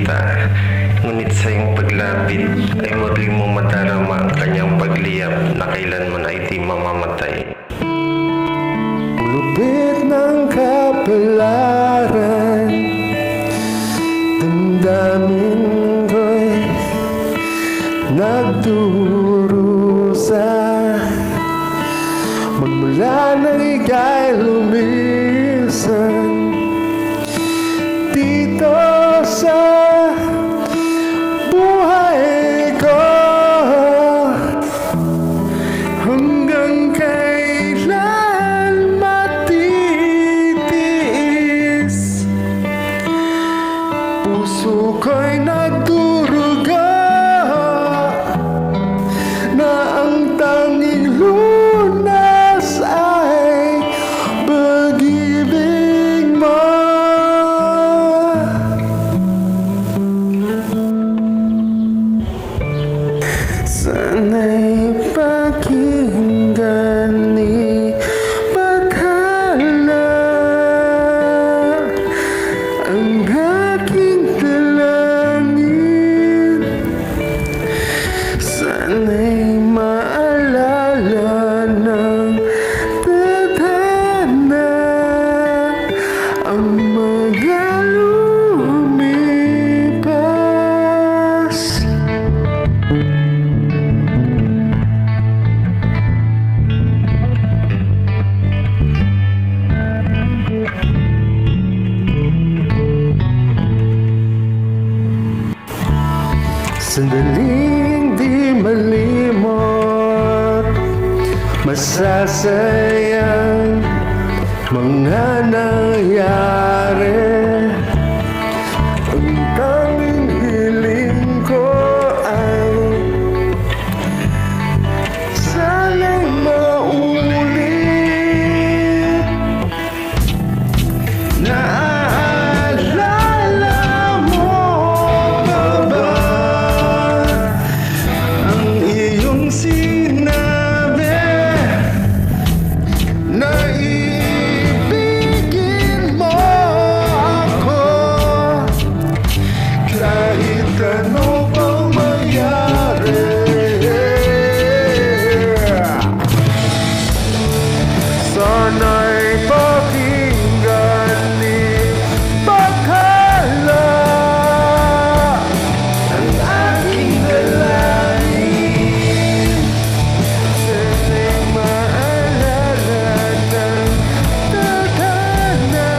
kita, ngunit sa iyong paglapit ay muli mo madarama ang kanyang pagliyap na kailanman ay di mamamatay. Lupit ng kapalaran, damdamin ko'y nagdurusa. Magmula nang ika'y lumisan dito sa buhay ko, hanggang kailan matitiis. Puso ko'y nagduruga na ang tanging lunas ay pag-ibig mo. Sana'y pakinggan ni Bakala ang aking dalangin. Sana'y maalala ng tadhana ang mga lumipas. Sandaling di malimot, masasayang mga nangyari. Ang tanging hiling ko ay sana'y maulit. Naaalala mo ba ba ang iyong sinabi na ibigin mo ako kahit ano pang mangyari? Sana'y pakinggan ni Bakala ang aking dalangin. Sana'y maalala ng tadhana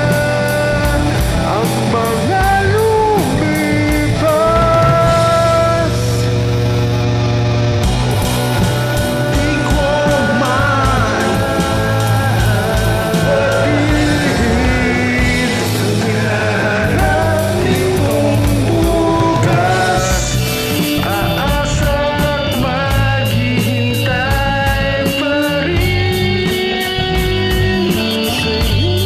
ang mga lumipas. Di ko man mabilis ang hinaharap itong bukas. Aasa at maghihintay pa rin sa iyong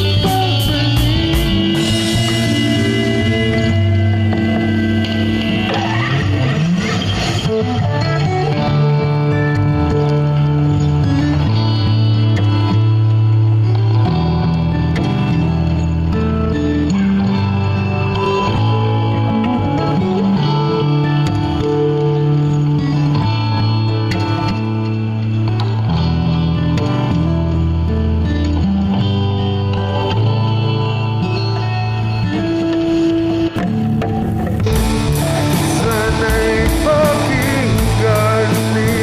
sana'y pakinggan ni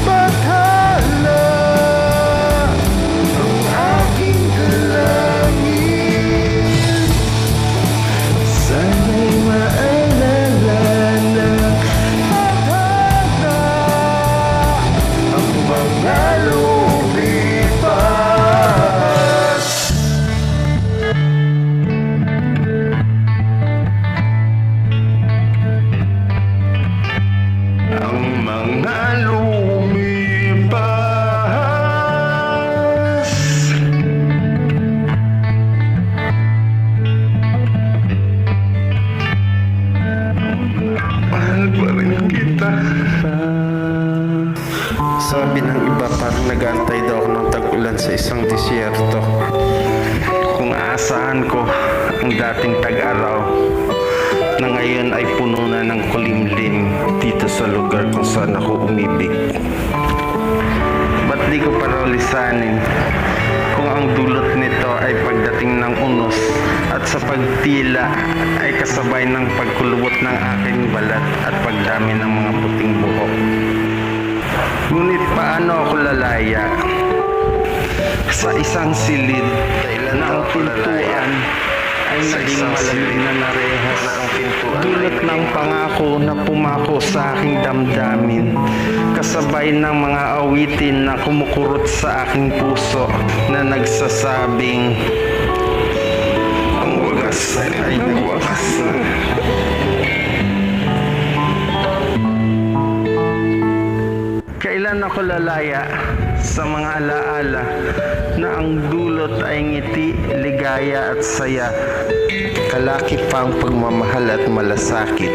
Bakala ang aking dalangin. Sana'y maalala ng tadhana ang mga lumipas. Ang mga lumipas. Mahal pa rin kita. Sabi ng iba parang nag-aantay daw ako ng tag-ulan sa isang disyerto. Kung aasahan ko ang dating tag-araw, na ngayon ay puno na ng kulimlim dito sa lugar kung saan ako umibig. Ba't di ko pa raw lisanin kung ang dulot nito ay pagdating ng unos at sa pagtila ay kasabay ng pagkulubot ng aking balat at pagdami ng mga puting buhok. Ngunit paano ako lalaya sa isang silid na ang pintuan ay naging malamig na narehas, dulot ng pangako na pumako sa aking damdamin, kasabay ng mga awitin na kumukurot sa aking puso na nagsasabing ang wagas ay nagwakas na. Kailan ako lalaya sa mga alaala na ang dulot ay ngiti, ligaya at saya, kalakip pa ang pagmamahal at malasakit,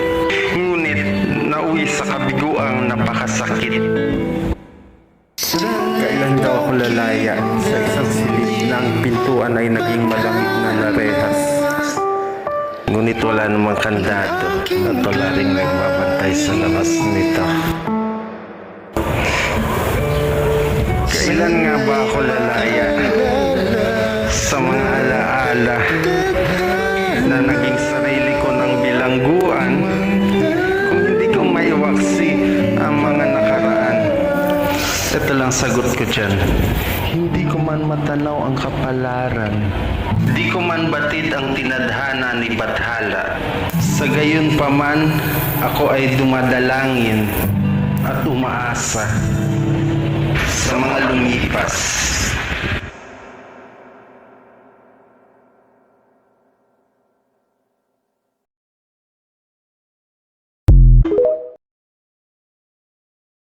ngunit nauwi sa kabiguang napakasakit. Kailan daw ako lalaya sa isang silid na ang pintuan ay naging malamig na narehas, ngunit wala namang kandado at wala ring nagbabantay sa labas nito. Kailan nga ba ako lalaya sa mga alaala na naging sarili ko ng bilangguan kung hindi ko maiwaksi ang mga nakaraan? Ito lang sagot ko dyan. Hindi ko man matanaw ang kapalaran, di ko man batid ang tinadhana ni Bathala. Sa gayon pa man, ako ay dumadalangin at umaasa sa mga lumipas